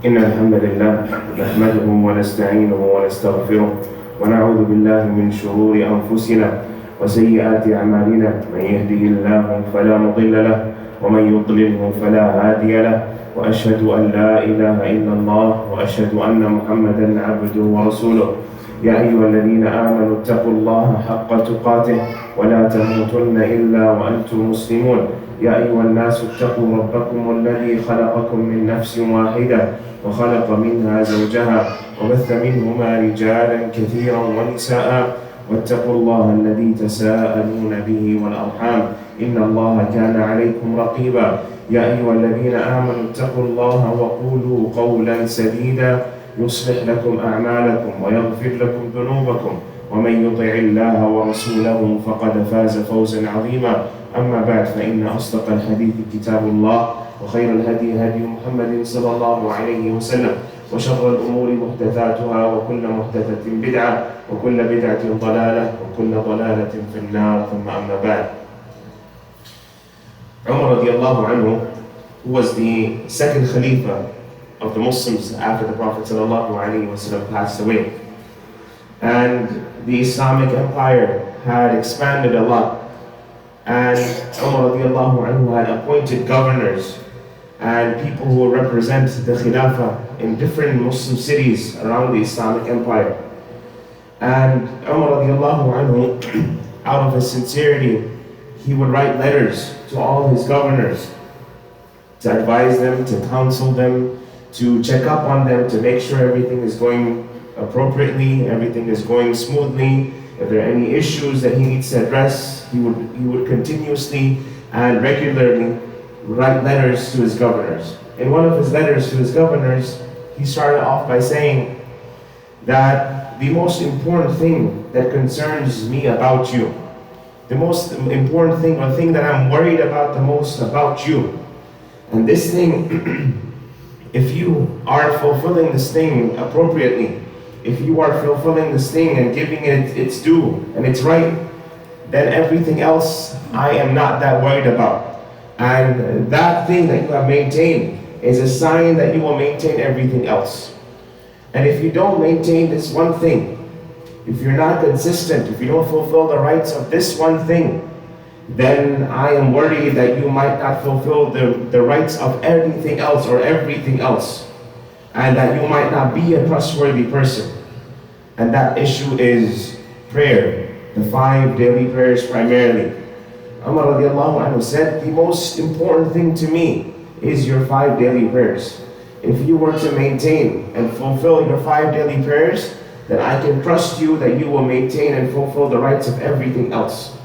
إن الحمد لله نحمده ونستعينه ونستغفره ونعوذ بالله من شرور أنفسنا وسيئات أعمالنا. من يهده الله فلا مضل له ومن يضلله فلا هادي له، وأشهد أن لا إله إلا الله وأشهد أن محمدا عبده ورسوله. يا أيها الذين آمنوا اتقوا الله حق تقاته ولا تموتن إلا وأنتم مسلمون. يا أيها الناس اتقوا ربكم الذي خلقكم من نفس واحدة وخلق منها زوجها وبث منهما رجالا كثيرا ونساء، واتقوا الله الذي تساءلون به والأرحام إن الله كان عليكم رقيبا. يا أيها الذين آمنوا اتقوا الله وقولوا قولا سديدا يصلح لكم أعمالكم ويغفر لكم ذنوبكم، ومن يطع الله ورسوله فقد فاز فوزا عظيما. أما بعد، فإن أصدق الحديث كتاب الله، وخير الهدي هدي محمد صلى الله عليه وسلم، وشر الأمور محدثاتها، وكل محدثة بدعة، وكل بدعة ضلالة، وكل ضلالة في النار. ثم أما بعد. Umar radiallahu anhu, who was the second Khalifa of the Muslims after the Prophet sallallahu alaihi wasallam passed away, and the Islamic empire had expanded a lot, and Umar radiallahu anhu had appointed governors and people who would represent the Khilafah in different Muslim cities around the Islamic empire. And Umar radiallahu anhu, out of his sincerity, he would write letters to all his governors to advise them, to counsel them, to check up on them, to make sure everything is going appropriately, everything is going smoothly. If there are any issues that he needs to address, he would continuously and regularly write letters to his governors. In one of his letters to his governors, he started off by saying that the most important thing that concerns me about you, the most important thing, or thing that I'm worried about the most about you, and this thing, if you are fulfilling this thing appropriately, if you are fulfilling this thing and giving it its due and its right, then everything else I am not that worried about. And that thing that you have maintained is a sign that you will maintain everything else. And if you don't maintain this one thing, if you're not consistent, if you don't fulfill the rights of this one thing, then I am worried that you might not fulfill the rights of anything else or everything else, and that you might not be a trustworthy person. And that issue is prayer, the 5 daily prayers primarily. Umar radiallahu anhu said, the most important thing to me is your 5 daily prayers. If you were to maintain and fulfill your 5 daily prayers, then I can trust you that you will maintain and fulfill the rights of everything else.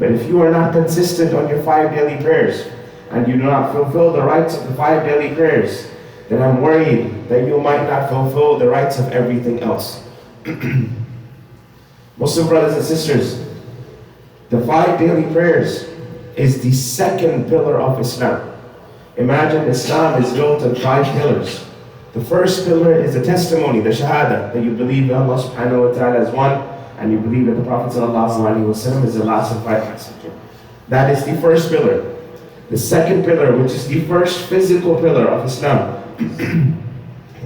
But if you are not consistent on your 5 daily prayers, and you do not fulfill the rights of the 5 daily prayers, then I'm worried that you might not fulfill the rights of everything else. Muslim brothers and sisters, the 5 daily prayers is the second pillar of Islam. Imagine Islam is built on 5 pillars. The first pillar is the testimony, the shahada, that you believe that Allah subhanahu wa ta'ala is one, and you believe that the Prophet sallallahu alaihi wasallam is the last and final messenger. That is the first pillar. The second pillar, which is the first physical pillar of Islam,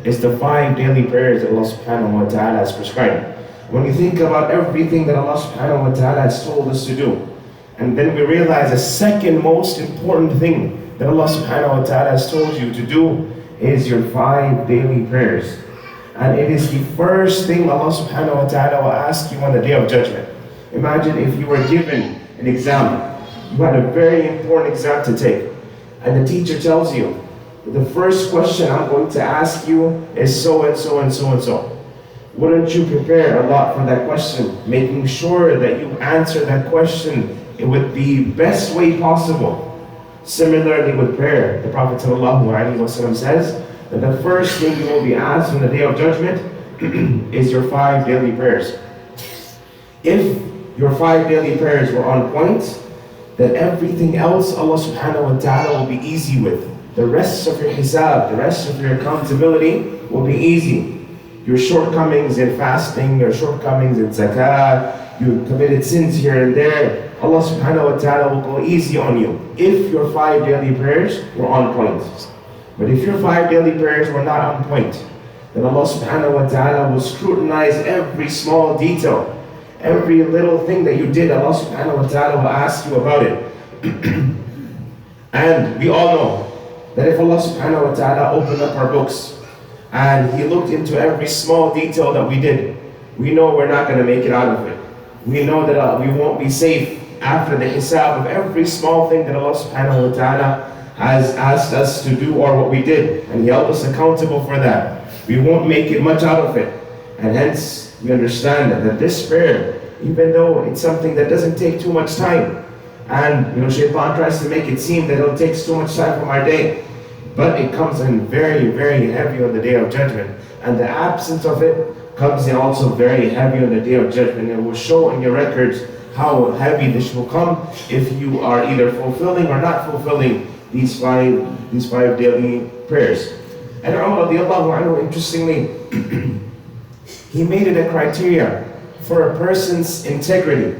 is the 5 daily prayers that Allah subhanahu wa ta'ala has prescribed. When you think about everything that Allah subhanahu wa ta'ala has told us to do, and then we realize the second most important thing that Allah subhanahu wa ta'ala has told you to do is your 5 daily prayers. And it is the first thing Allah subhanahu wa ta'ala will ask you on the day of judgment. Imagine if you were given an exam. You had a very important exam to take, and the teacher tells you, the first question I'm going to ask you is so and so and so and so. Wouldn't you prepare a lot for that question, making sure that you answer that question with the best way possible? Similarly with prayer, the Prophet ﷺ says that the first thing you will be asked on the day of judgment is your 5 daily prayers. If your 5 daily prayers were on point, then everything else Allah subhanahu wa ta'ala will be easy with. The rest of your hisab, the rest of your accountability will be easy. Your shortcomings in fasting, your shortcomings in zakah, you committed sins here and there, Allah subhanahu wa ta'ala will go easy on you if your 5 daily prayers were on point. But if your 5 daily prayers were not on point, then Allah subhanahu wa ta'ala will scrutinize every small detail. Every little thing that you did, Allah subhanahu wa ta'ala will ask you about it. And we all know that if Allah subhanahu wa ta'ala opened up our books and He looked into every small detail that we did, we know we're not going to make it out of it. We know that we won't be safe after the hisab of every small thing that Allah subhanahu wa ta'ala has asked us to do or what we did, and He held us accountable for that. We won't make it much out of it. And hence, we understand that this prayer, even though it's something that doesn't take too much time, and Shaitan tries to make it seem that it takes too much time from our day, but it comes in very, very heavy on the Day of Judgment. And the absence of it comes in also very heavy on the Day of Judgment. It will show in your records how heavy this will come if you are either fulfilling or not fulfilling these five daily prayers. And Umar radiallahu anhu, interestingly, he made it a criteria for a person's integrity.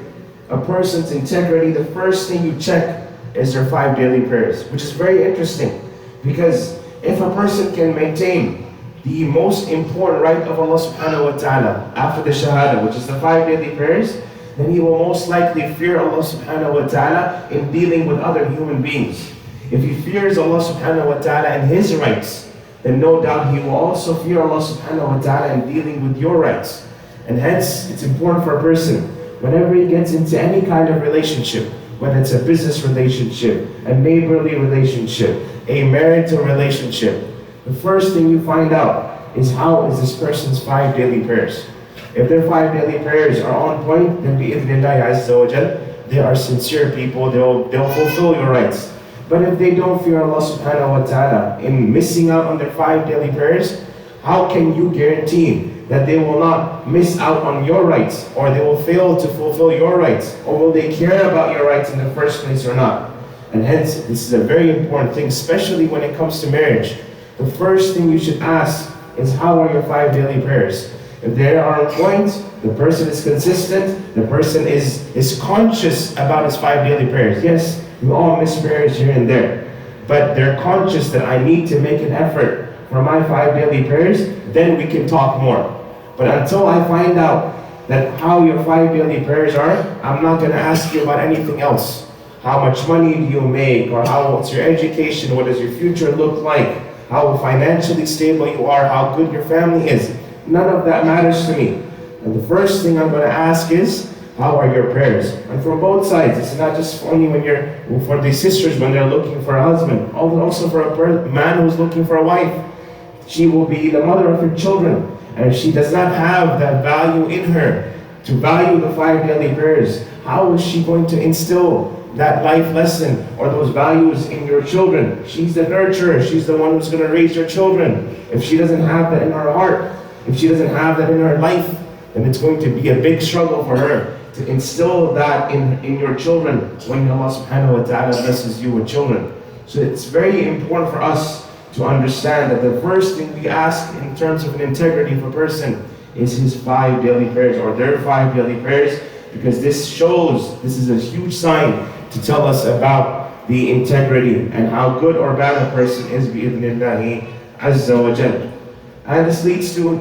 A person's integrity, the first thing you check is their 5 daily prayers, which is very interesting, because if a person can maintain the most important right of Allah subhanahu wa ta'ala after the shahada, which is the 5 daily prayers, then he will most likely fear Allah subhanahu wa ta'ala in dealing with other human beings. If he fears Allah subhanahu wa ta'ala and His rights, then no doubt he will also fear Allah subhanahu wa ta'ala in dealing with your rights. And hence, it's important for a person, whenever he gets into any kind of relationship, whether it's a business relationship, a neighborly relationship, a marital relationship, the first thing you find out is how is this person's 5 daily prayers. If their 5 daily prayers are on point, then bi'idhnillahi azza wa jal, they are sincere people, they'll fulfill your rights. But if they don't fear Allah subhanahu wa ta'ala in missing out on their 5 daily prayers, how can you guarantee that they will not miss out on your rights, or they will fail to fulfill your rights, or will they care about your rights in the first place or not? And hence, this is a very important thing, especially when it comes to marriage. The first thing you should ask is, how are your 5 daily prayers? If they are on point, the person is consistent, the person is conscious about his 5 daily prayers. Yes, we all miss prayers here and there, but they're conscious that I need to make an effort for my 5 daily prayers, then we can talk more. But until I find out that how your 5 daily prayers are, I'm not going to ask you about anything else. How much money do you make, or what's your education, what does your future look like, how financially stable you are, how good your family is. None of that matters to me. And the first thing I'm going to ask is, how are your prayers? And from both sides. It's not just only for the sisters when they're looking for a husband, also for a man who's looking for a wife. She will be the mother of her children. And if she does not have that value in her to value the 5 daily prayers, how is she going to instill that life lesson or those values in your children? She's the nurturer. She's the one who's going to raise your children. If she doesn't have that in her heart, if she doesn't have that in her life, then it's going to be a big struggle for her to instill that in your children when Allah subhanahu wa ta'ala blesses you with children. So it's very important for us to understand that the first thing we ask in terms of an integrity of a person is his 5 daily prayers, or their 5 daily prayers, because this is a huge sign to tell us about the integrity and how good or bad a person is bi'idhnillahi azza wa jal. And this leads to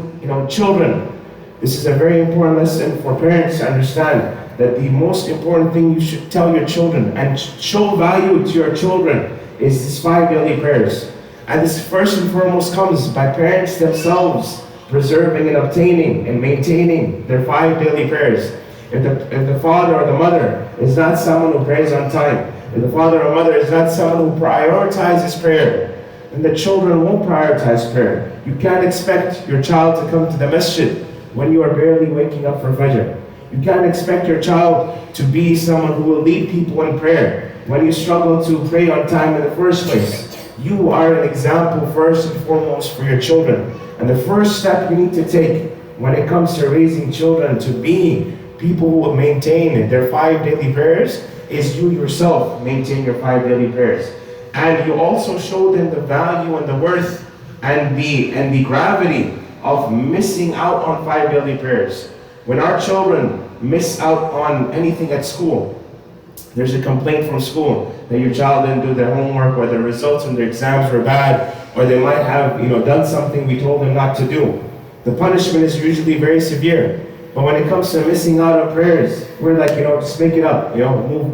children. This is a very important lesson for parents to understand, that the most important thing you should tell your children and show value to your children is these 5 daily prayers. And this first and foremost comes by parents themselves preserving and obtaining and maintaining their 5 daily prayers. If the father or the mother is not someone who prays on time, if the father or mother is not someone who prioritizes prayer, then the children won't prioritize prayer. You can't expect your child to come to the masjid when you are barely waking up for Fajr. You can't expect your child to be someone who will lead people in prayer when you struggle to pray on time in the first place. You are an example first and foremost for your children. And the first step you need to take when it comes to raising children to be people who will maintain their 5 daily prayers is you yourself maintain your 5 daily prayers. And you also show them the value and the worth and the gravity of missing out on 5 daily prayers. When our children miss out on anything at school, there's a complaint from school that your child didn't do their homework, or the results in their exams were bad, or they might have done something we told them not to do. The punishment is usually very severe. But when it comes to missing out on prayers, we're like, just make it up. Move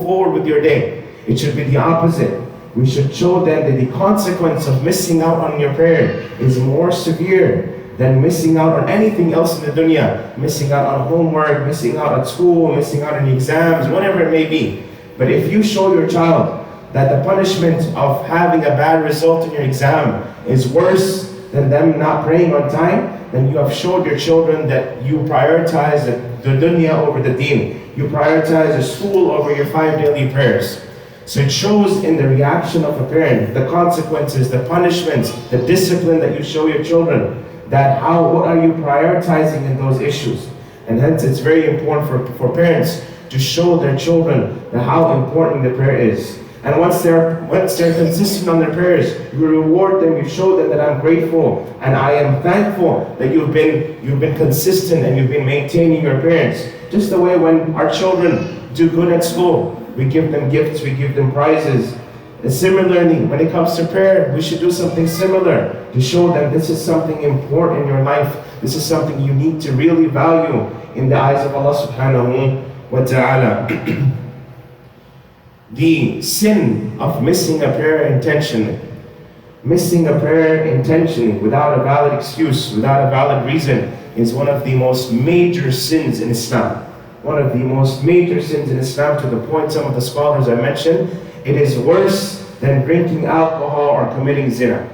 forward with your day. It should be the opposite. We should show them that the consequence of missing out on your prayer is more severe than missing out on anything else in the dunya. Missing out on homework, missing out at school, missing out on exams, whatever it may be. But if you show your child that the punishment of having a bad result in your exam is worse than them not praying on time, then you have showed your children that you prioritize the dunya over the deen. You prioritize the school over your 5 daily prayers. So it shows in the reaction of a parent, the consequences, the punishments, the discipline that you show your children, that what are you prioritizing in those issues. And hence it's very important for parents to show their children how important the prayer is. And once they're consistent on their prayers, you reward them, you show them that I'm grateful and I am thankful that you've been consistent and you've been maintaining your prayers. Just the way when our children do good at school, we give them gifts, we give them prizes. And similarly, when it comes to prayer, we should do something similar to show them this is something important in your life. This is something you need to really value in the eyes of Allah subhanahu wa ta'ala. The sin of missing a prayer intentionally. Missing a prayer intentionally without a valid excuse, without a valid reason, is one of the most major sins in Islam. One of the most major sins in Islam, to the point some of the scholars have mentioned, it is worse than drinking alcohol or committing zina.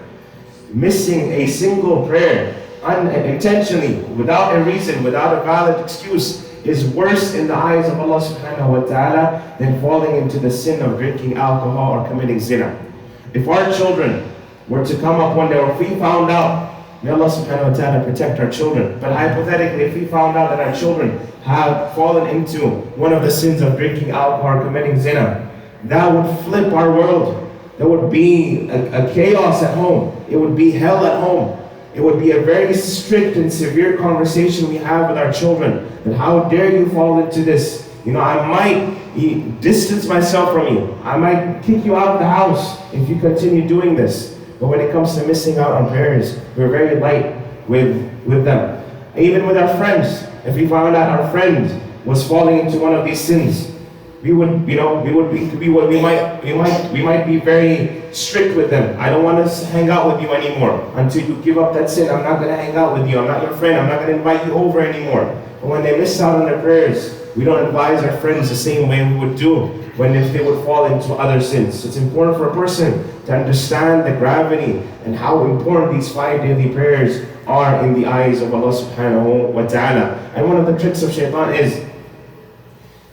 Missing a single prayer unintentionally, without a reason, without a valid excuse, is worse in the eyes of Allah subhanahu wa ta'ala than falling into the sin of drinking alcohol or committing zina. If our children were to come up one day, or if we found out, may Allah subhanahu wa ta'ala protect our children, but hypothetically, if we found out that our children have fallen into one of the sins of drinking alcohol or committing zina, that would flip our world. There would be a chaos at home. It would be hell at home. It would be a very strict and severe conversation we have with our children. And how dare you fall into this? I might distance myself from you. I might kick you out of the house if you continue doing this. But when it comes to missing out on prayers, we're very light with them. Even with our friends, if we found out our friend was falling into one of these sins, we might be very strict with them. I don't want to hang out with you anymore until you give up that sin. I'm not going to hang out with you. I'm not your friend. I'm not going to invite you over anymore. But when they miss out on their prayers, we don't advise our friends the same way we would do if they would fall into other sins. So it's important for a person to understand the gravity and how important these 5 daily prayers are in the eyes of Allah subhanahu wa ta'ala. And one of the tricks of shaitan is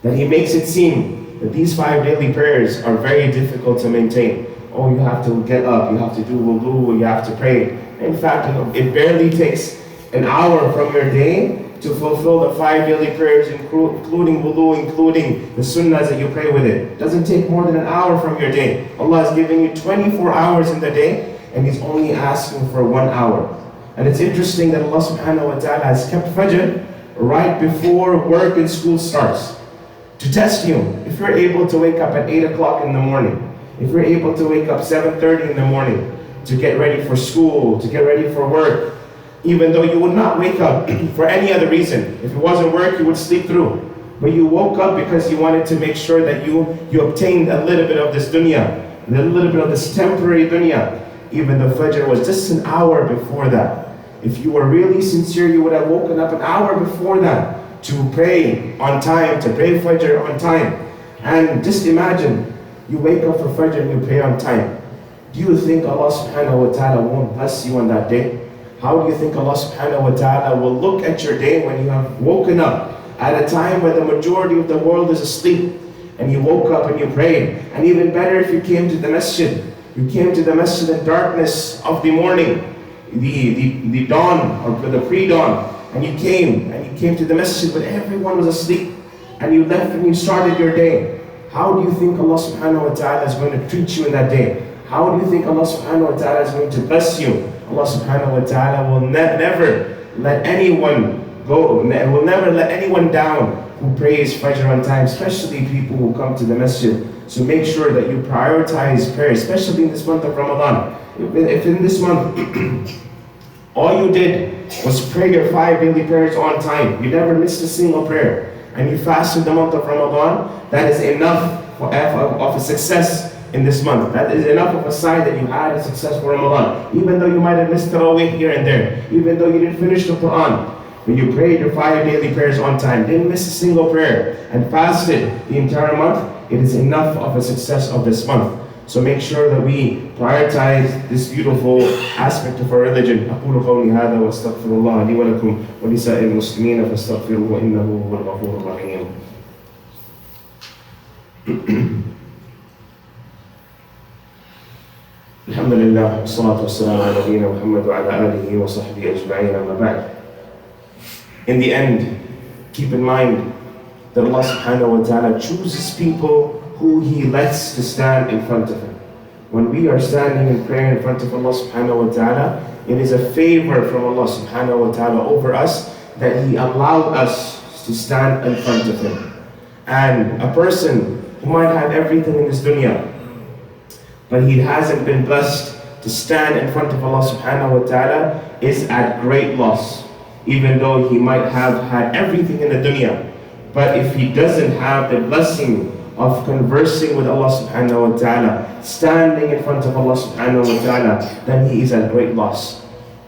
that he makes it seem that these 5 daily prayers are very difficult to maintain. Oh, you have to get up, you have to do wudu, you have to pray. In fact, it barely takes an hour from your day to fulfill the 5 daily prayers, including wudu, including the sunnahs that you pray with it. It doesn't take more than an hour from your day. Allah is giving you 24 hours in the day, and He's only asking for 1 hour. And it's interesting that Allah subhanahu wa ta'ala has kept Fajr right before work and school starts, to test you. If you're able to wake up at 8 o'clock in the morning, if you're able to wake up 7:30 in the morning to get ready for school, to get ready for work, even though you would not wake up for any other reason. If it wasn't work, you would sleep through. But you woke up because you wanted to make sure that you obtained a little bit of this dunya, a little bit of this temporary dunya. Even the Fajr was just an hour before that. If you were really sincere, you would have woken up an hour before that to pray on time, to pray Fajr on time. And just imagine, you wake up for Fajr and you pray on time. Do you think Allah subhanahu wa ta'ala won't bless you on that day? How do you think Allah subhanahu wa ta'ala will look at your day when you have woken up at a time where the majority of the world is asleep, and you woke up and you prayed? And even better if you came to the masjid. You came to the masjid in the darkness of the morning, the dawn or the pre-dawn, and you came to the masjid when everyone was asleep, and you left and you started your day. How do you think Allah subhanahu wa ta'ala is going to treat you in that day? How do you think Allah subhanahu wa ta'ala is going to bless you? Allah subhanahu wa ta'ala will never let anyone go, will never let anyone down who prays Fajr on time, especially people who come to the masjid. So make sure that you prioritize prayer, especially in this month of Ramadan. If in this month, all you did was pray your 5 daily prayers on time, you never missed a single prayer, and you fasted the month of Ramadan, that is enough of a success in this month. That is enough of a sign that you had a successful Ramadan. Even though you might have missed Tarawih here and there, even though you didn't finish the Quran, when you prayed your 5 daily prayers on time, didn't miss a single prayer, and fasted the entire month, it is enough of a success of this month. So make sure that we prioritize this beautiful aspect of our religion. أقول قولي هذا وأستغفر الله لي ولكم ولسائر المسلمين فاستغفروه إنه هو الغفور الرحيم. الحمد لله والصلاة والسلام على نبينا محمد وعلى آله وصحبه أجمعين أما بعد. In the end, keep in mind that Allah subhanahu wa ta'ala chooses people who He lets to stand in front of Him. When we are standing and praying in front of Allah subhanahu wa ta'ala, it is a favor from Allah subhanahu wa ta'ala over us that He allowed us to stand in front of Him. And a person who might have everything in this dunya, but he hasn't been blessed to stand in front of Allah subhanahu wa ta'ala, is at great loss, even though he might have had everything in the dunya. But if he doesn't have the blessing of conversing with Allah subhanahu wa ta'ala, standing in front of Allah subhanahu wa ta'ala, then he is at great loss.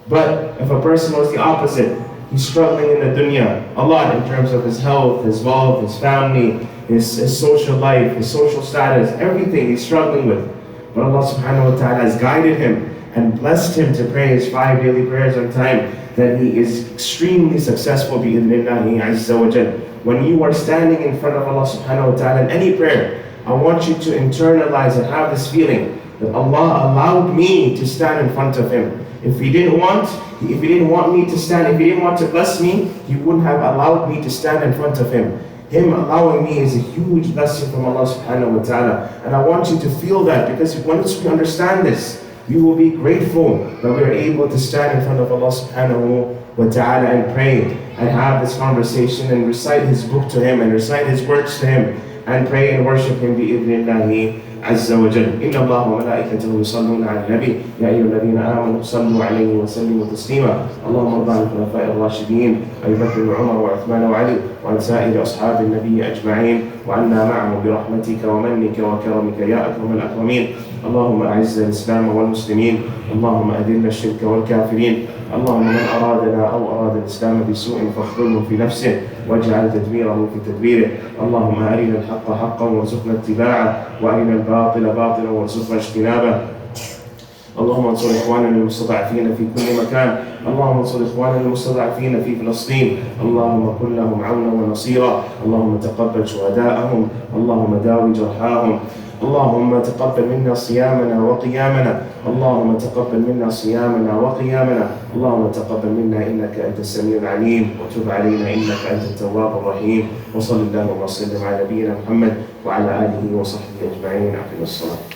But if a person was the opposite, he's struggling in the dunya a lot in terms of his health, his wealth, his family, his social life, his social status, everything he's struggling with. But Allah subhanahu wa ta'ala has guided him and blessed him to pray his 5 daily prayers on time, then he is extremely successful bi'idhnillahi azza wa jal. When you are standing in front of Allah subhanahu wa ta'ala in any prayer, I want you to internalize and have this feeling that Allah allowed me to stand in front of Him. If He didn't want me to stand, if He didn't want to bless me, He wouldn't have allowed me to stand in front of Him. Him allowing me is a huge blessing from Allah subhanahu wa ta'ala. And I want you to feel that, because once we understand this, we will be grateful that we are able to stand in front of Allah subhanahu wa ta'ala and pray and have this conversation and recite His book to Him and recite His words to Him and pray and worship Him bi'idhnillahi azza wa jal. Inna Allah wa malaikatahu yusalluna ala nabi ya ayyuhalladhina amanu sallu alayhi wa sallimu taslima. Allahumma arda an khulafa'i ar-rashidin Abi Bakr wa Umar wa Uthman wa Ali wa an sa'iri ashabi an-nabi ajma'in wa anna ma'ahum bi rahmatika wa mannika wa karamika ya akram al-akramin. اللهم أعز الإسلام والمسلمين، اللهم أذل الشرك والكافرين، اللهم من أرادنا أو أراد الإسلام بسوء فاخذله في نفسه واجعل تدبيره في تدبيره، اللهم أرنا الحق حقا وارزقنا اتباعه وأرنا الباطل باطلا وارزقنا اجتنابه. اللهم انصر إخواننا المستضعفين في كل مكان، اللهم انصر إخواننا المستضعفين في فلسطين، اللهم كن لهم عونا ونصيرا، اللهم تقبل شهداءهم، اللهم داوي جرحاهم، اللهم تقبل منا صيامنا وقيامنا، اللهم تقبل منا صيامنا وقيامنا، اللهم تقبل منا إنك أنت السميع العليم وتب علينا إنك أنت التواب الرحيم. وصل اللهم وسلم على نبينا محمد وعلى آله وصحبه أجمعين. أقم الصلاة.